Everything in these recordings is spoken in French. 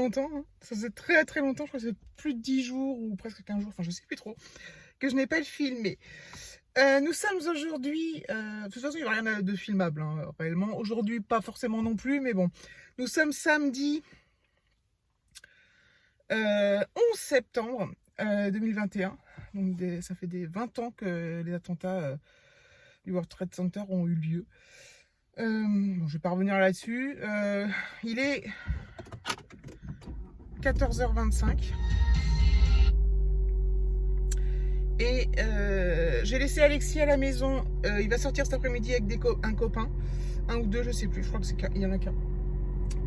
longtemps, hein. Ça faisait très très longtemps, je crois que ça fait plus de 10 jours ou presque 15 jours, enfin je sais plus trop, que je n'ai pas filmé. Nous sommes aujourd'hui, de toute façon il n'y a rien de filmable, hein, réellement. Aujourd'hui pas forcément non plus, mais bon. Nous sommes samedi 11 septembre 2021. Donc ça fait des 20 ans que les attentats du World Trade Center ont eu lieu. Bon, je vais pas revenir là-dessus. Il est 14h25. Et j'ai laissé Alexis à la maison. Il va sortir cet après-midi avec un copain. Un ou deux, je sais plus. Je crois qu'il y en a qu'un.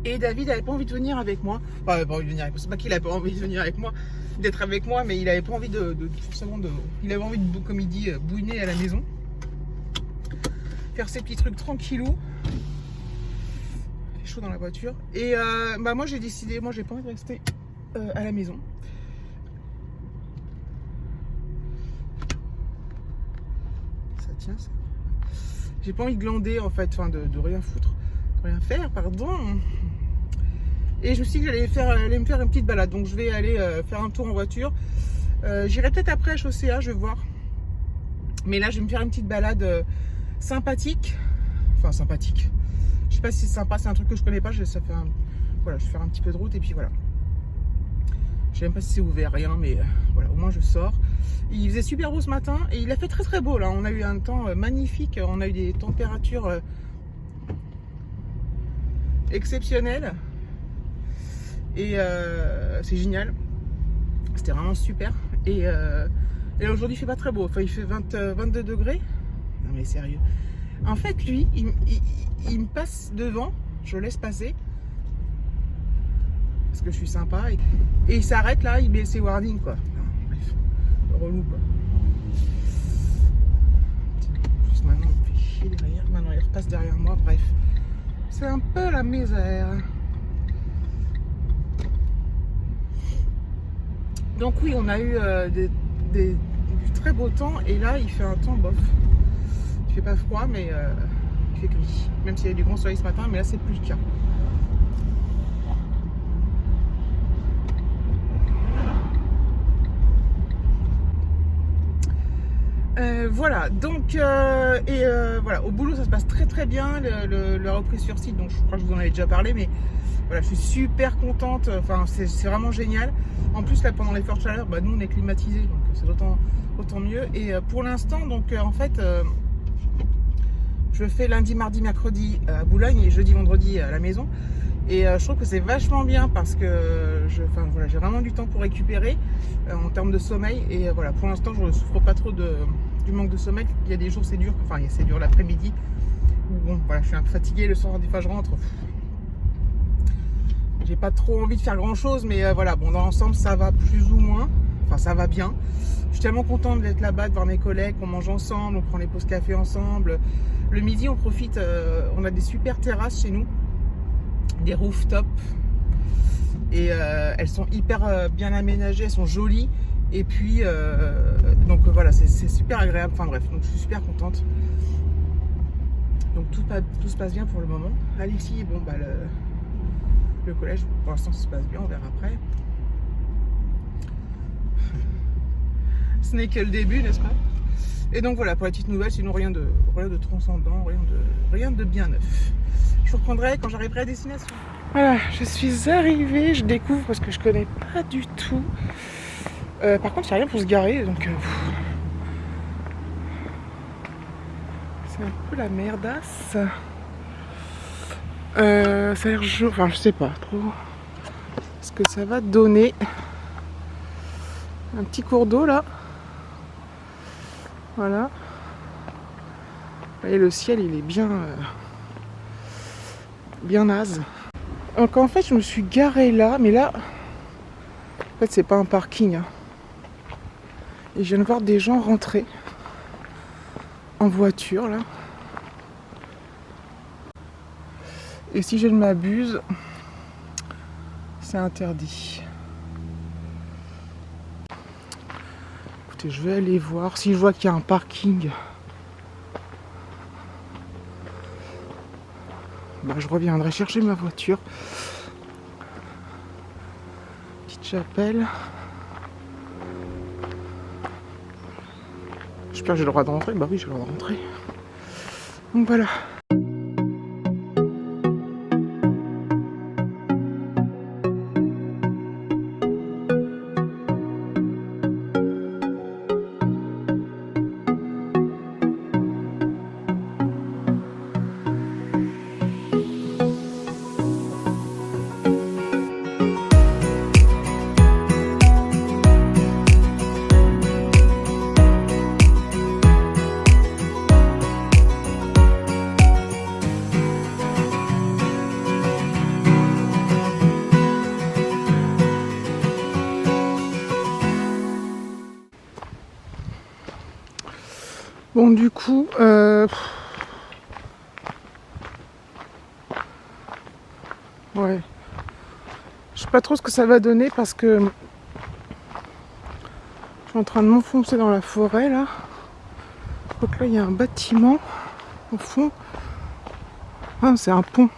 Et David n'avait pas envie de venir avec moi. Enfin, il avait pas envie de venir avec moi. C'est pas qu'il avait pas envie de venir avec moi, d'être avec moi, mais il avait pas envie forcément de. Il avait envie de, comme il dit, bouiner à la maison. Faire ses petits trucs tranquillou. Il fait chaud dans la voiture. Et moi j'ai décidé, moi j'ai pas envie de rester à la maison. Ça tient ça. J'ai pas envie de glander en fait, enfin de rien foutre. De rien faire, pardon. Et je me suis dit que j'allais me faire une petite balade. Donc je vais aller faire un tour en voiture. J'irai peut-être après à Chaussea, je vais voir. Mais là je vais me faire une petite balade sympathique. Enfin sympathique. Je sais pas si c'est sympa, c'est un truc que je connais pas. Voilà, je vais faire un petit peu de route et puis voilà. Je sais même pas si c'est ouvert, rien, mais voilà, au moins je sors. Il faisait super beau ce matin et il a fait très très beau là. On a eu un temps magnifique, on a eu des températures exceptionnelles. Et c'est génial. C'était vraiment super. Et là aujourd'hui il fait pas très beau. Enfin il fait 22 degrés. Non mais sérieux. En fait lui, il me passe devant, je le laisse passer. Parce que je suis sympa. Et il s'arrête là, il met ses warnings quoi. Enfin, bref, relou quoi. Juste maintenant il me fait chier derrière. Maintenant il repasse derrière moi. Bref. C'est un peu la misère. Donc oui, on a eu du très beau temps et là il fait un temps bof. Il fait pas froid mais il fait gris. Même s'il y a du grand soleil ce matin, mais là c'est plus le cas. Voilà, donc voilà, au boulot ça se passe très très bien, la reprise sur site, donc je crois que je vous en avais déjà parlé, mais voilà, je suis super contente, enfin c'est vraiment génial. En plus là pendant les fortes chaleurs, nous on est climatisés, donc c'est autant mieux. Et pour l'instant, donc en fait, je fais lundi, mardi, mercredi à Boulogne et jeudi, vendredi à la maison. Et je trouve que c'est vachement bien parce que j'ai vraiment du temps pour récupérer en termes de sommeil. Et voilà, pour l'instant, je ne souffre pas trop du manque de sommeil. Il y a des jours, c'est dur. Enfin, c'est dur l'après-midi. Bon, voilà, je suis un peu fatiguée. Le soir, des fois, je rentre. J'ai pas trop envie de faire grand-chose. Mais voilà, bon, dans l'ensemble, ça va plus ou moins. Enfin, ça va bien. Je suis tellement contente d'être là-bas, de voir mes collègues. On mange ensemble, on prend les pauses café ensemble. Le midi, on profite. On a des super terrasses chez nous. Des rooftops et elles sont hyper bien aménagées, elles sont jolies et puis donc voilà, c'est super agréable, enfin bref, donc je suis super contente. Donc tout se passe bien pour le moment. Alexis, bon le collège pour l'instant ça se passe bien, on verra après. Ce n'est que le début, n'est-ce pas? Et donc voilà, pour la petite nouvelle, sinon rien de transcendant, rien de bien neuf. Je vous reprendrai quand j'arriverai à destination. Voilà, je suis arrivée, je découvre parce que je connais pas du tout. Par contre, il n'y a rien pour se garer, donc c'est un peu la merdasse. Ça a l'air chaud, enfin je sais pas trop ce que ça va donner. Un petit cours d'eau là. Voilà. Et le ciel il est bien naze. Donc en fait je me suis garée là, mais là en fait c'est pas un parking, hein. Et je viens de voir des gens rentrer en voiture là. Et si je ne m'abuse, c'est interdit. Écoutez, je vais aller voir si je vois qu'il y a un parking. Je reviendrai chercher ma voiture. chapelle. J'espère que j'ai le droit de rentrer. Bah oui, j'ai le droit de rentrer. Donc voilà. Bon, du coup, ouais, je sais pas trop ce que ça va donner parce que je suis en train de m'enfoncer dans la forêt là. Donc là, il y a un bâtiment au fond. Ah, c'est un pont.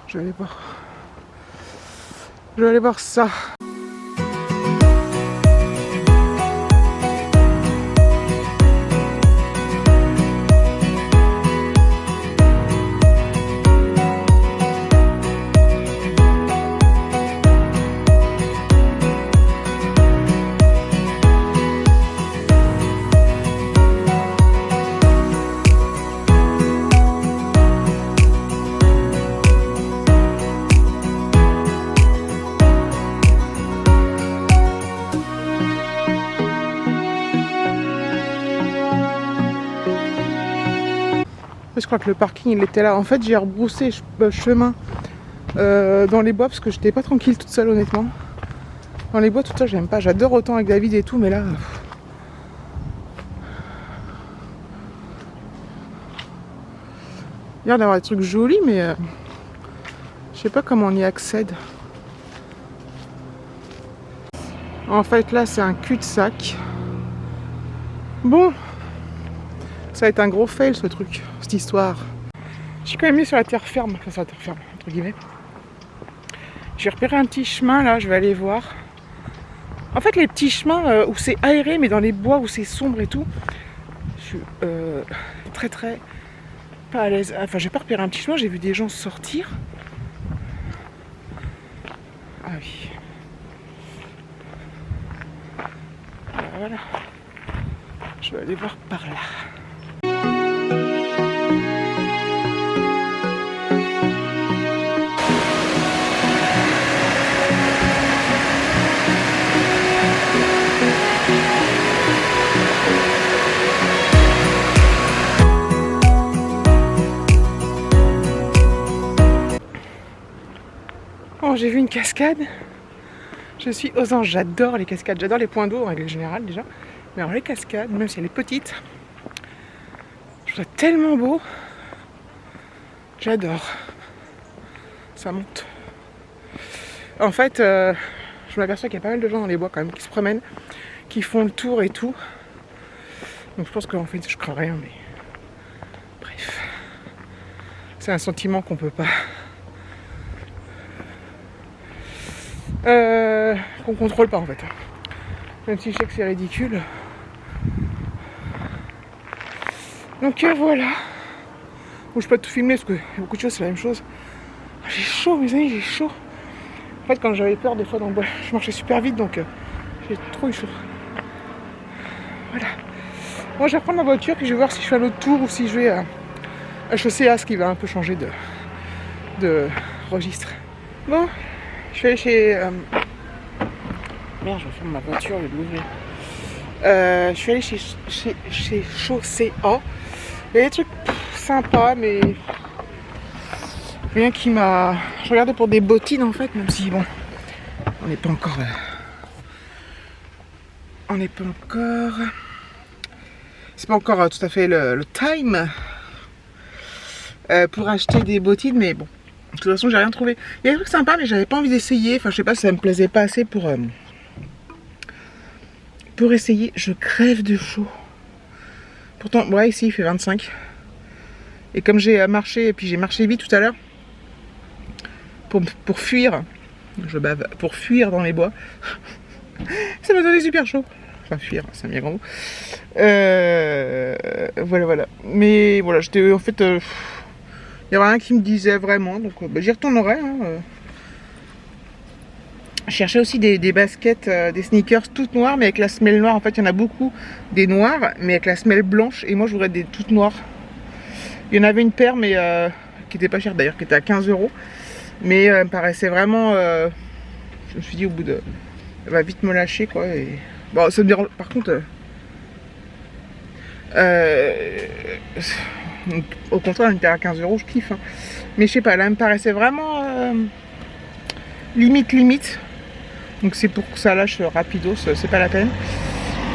Je vais aller voir. Je vais aller voir ça. Je crois que le parking il était là. En fait, j'ai rebroussé chemin dans les bois parce que j'étais pas tranquille toute seule, honnêtement. Dans les bois, tout ça, j'aime pas. J'adore autant avec David et tout, mais là. Il y a l'air d'avoir des trucs jolis, mais je sais pas comment on y accède. En fait, là, c'est un cul-de-sac. Bon, ça va être un gros fail ce truc, cette histoire. Je suis quand même mis sur la terre ferme, enfin sur la terre ferme, entre guillemets. J'ai repéré un petit chemin là, je vais aller voir. En fait, les petits chemins où c'est aéré, mais dans les bois où c'est sombre et tout, je suis très pas à l'aise. Enfin, j'ai pas repéré un petit chemin, j'ai vu des gens sortir. Ah oui. Voilà. Je vais aller voir par là. Oh, j'ai vu une cascade. Je suis aux anges, j'adore les cascades, j'adore les points d'eau en règle générale déjà. Mais alors les cascades, même si elle est petite, je trouve ça tellement beau. J'adore. Ça monte. En fait, je m'aperçois qu'il y a pas mal de gens dans les bois quand même qui se promènent, qui font le tour et tout. Donc je pense qu'en fait je crains rien, mais bref. C'est un sentiment qu'on peut pas. Qu'on contrôle pas en fait. Même si je sais que c'est ridicule. Donc voilà. Bon, je peux pas tout filmer parce que beaucoup de choses c'est la même chose. J'ai chaud mes amis, j'ai chaud. En fait quand j'avais peur des fois dans le bois, je marchais super vite donc j'ai trop eu chaud. Voilà. Bon, je vais reprendre ma voiture puis je vais voir si je fais un autre tour ou si je vais à Chaussée ce qui va un peu changer de registre. Bon, je vais aller chez... Merde, je vais fermer ma voiture, je vais l'ouvrir. Je suis allée chez Chaussée A. Il y a des trucs sympas, mais rien qui m'a... Je regardais pour des bottines en fait, même si bon, on n'est pas encore... On n'est pas encore... C'est pas encore tout à fait le time pour acheter des bottines, mais bon, de toute façon j'ai rien trouvé. Il y a des trucs sympas, mais j'avais pas envie d'essayer. Enfin, je sais pas, ça me plaisait pas assez pour essayer. Je crève de chaud. Pourtant, ouais, ici il fait 25. Et comme j'ai marché, et puis j'ai marché vite tout à l'heure pour fuir Je bave pour fuir dans les bois. Ça m'a donné super chaud. Enfin, fuir, c'est un bien grand mot. Voilà. Mais voilà, j'étais en fait... il n'y avait rien qui me disait vraiment, donc j'y retournerai. Hein. Je cherchais aussi des baskets, des sneakers toutes noires, mais avec la semelle noire. En fait, il y en a beaucoup des noires, mais avec la semelle blanche. Et moi, je voudrais des toutes noires. Il y en avait une paire, mais qui était pas chère d'ailleurs, qui était à 15 €. Mais elle me paraissait vraiment... je me suis dit, au bout de... Elle va vite me lâcher, quoi. Et... Bon, ça me dérange... Par contre... au contraire, une paire à 15 €, je kiffe. Hein. Mais je sais pas, là, elle me paraissait vraiment... limite. Donc c'est pour que ça lâche rapidos, c'est pas la peine.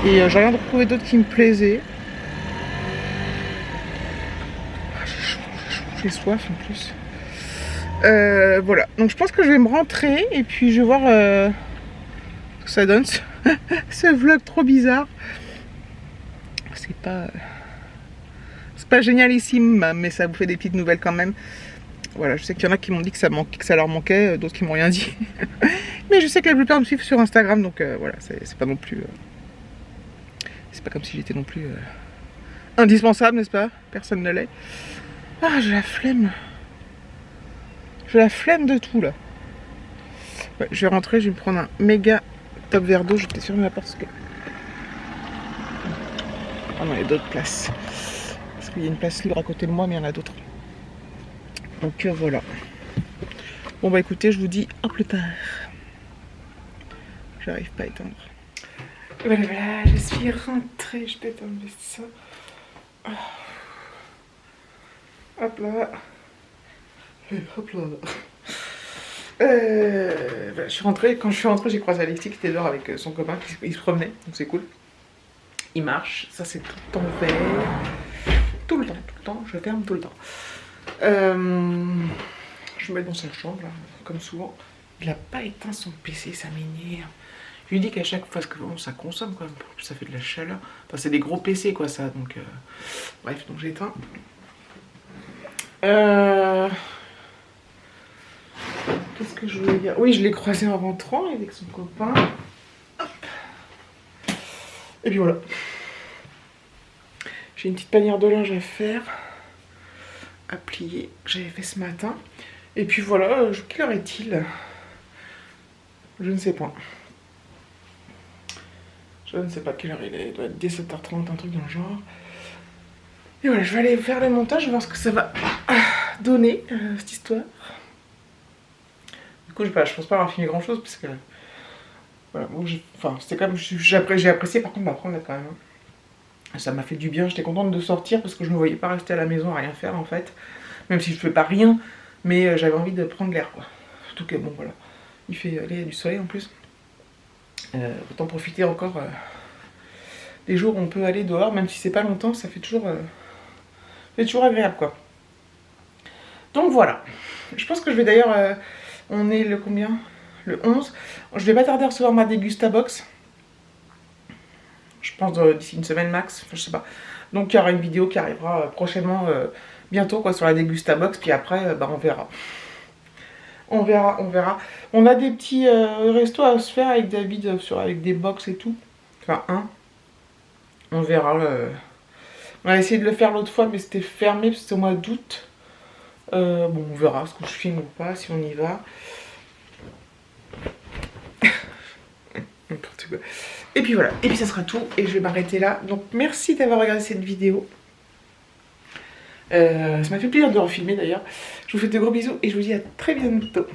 Et j'ai rien de retrouver d'autres qui me plaisaient. J'ai soif en plus. Voilà, donc je pense que je vais me rentrer et puis je vais voir ce que ça donne. Ce vlog trop bizarre. C'est pas génialissime, mais ça vous fait des petites nouvelles quand même. Voilà, je sais qu'il y en a qui m'ont dit que ça leur manquait, d'autres qui m'ont rien dit. Mais je sais que la plupart me suivent sur Instagram, donc voilà, c'est pas non plus... c'est pas comme si j'étais non plus indispensable, n'est-ce pas? Personne ne l'est. Ah, j'ai la flemme. J'ai la flemme de tout, là. Ouais, je vais rentrer, je vais me prendre un méga top verre d'eau. Je vais fermer la porte parce que... Ah non, il y a d'autres places. Parce qu'il y a une place libre à côté de moi, mais il y en a d'autres. Donc voilà. Bon bah écoutez, je vous dis à plus tard. J'arrive pas à éteindre. Voilà, je suis rentrée. Je vais éteindre ça. Hop là. Et hop là. Voilà, je suis rentrée. Quand je suis rentrée, j'ai croisé Alexis qui était dehors avec son copain. Il se promenait, donc c'est cool. Il marche. Ça c'est tout le temps vert. Tout le temps. Je ferme tout le temps. Je me mets dans sa chambre, là, comme souvent. Il n'a pas éteint son PC, ça m'énerve. Je lui dis qu'à chaque fois, parce que bon, ça consomme quand même, ça fait de la chaleur. Enfin, c'est des gros PC, quoi, ça. Donc, bref, donc j'ai éteint. Qu'est-ce que je voulais dire? Oui, je l'ai croisé en rentrant avec son copain. Hop. Et puis voilà. J'ai une petite panière de linge à faire. À plier, que j'avais fait ce matin. Et puis voilà, quelle heure est-il? Je ne sais pas. Je ne sais pas quelle heure il est. Il doit être 17h30, un truc dans le genre. Et voilà, je vais aller faire le montage, je vais voir ce que ça va donner, cette histoire. Du coup, je pense pas avoir filmé grand chose, parce que... Voilà, bon, enfin, c'était quand même... J'ai apprécié, par contre, m'apprendre quand même. Ça m'a fait du bien, j'étais contente de sortir, parce que je ne me voyais pas rester à la maison à rien faire, en fait. Même si je fais pas rien, mais j'avais envie de prendre l'air, quoi. Surtout que, bon, voilà. Il y a du soleil, en plus. Autant profiter encore des jours où on peut aller dehors, même si c'est pas longtemps, ça fait toujours agréable, quoi. Donc voilà, je pense que je vais d'ailleurs, on est le combien? Le 11. Je vais pas tarder à recevoir ma Dégustabox. Je pense d'ici une semaine max, enfin, je sais pas. Donc il y aura une vidéo qui arrivera prochainement, bientôt, quoi, sur la Dégustabox, puis après, bah, on verra. On verra. On a des petits restos à se faire avec David, avec des box et tout. Enfin, on verra. On a essayé de le faire l'autre fois, mais c'était fermé, parce que c'était au mois d'août. Bon, on verra ce que je filme ou pas, si on y va. N'importe quoi. Et puis voilà, et puis ça sera tout, et je vais m'arrêter là. Donc merci d'avoir regardé cette vidéo. Ça m'a fait plaisir de refilmer d'ailleurs. Je vous fais de gros bisous, et je vous dis à très bientôt.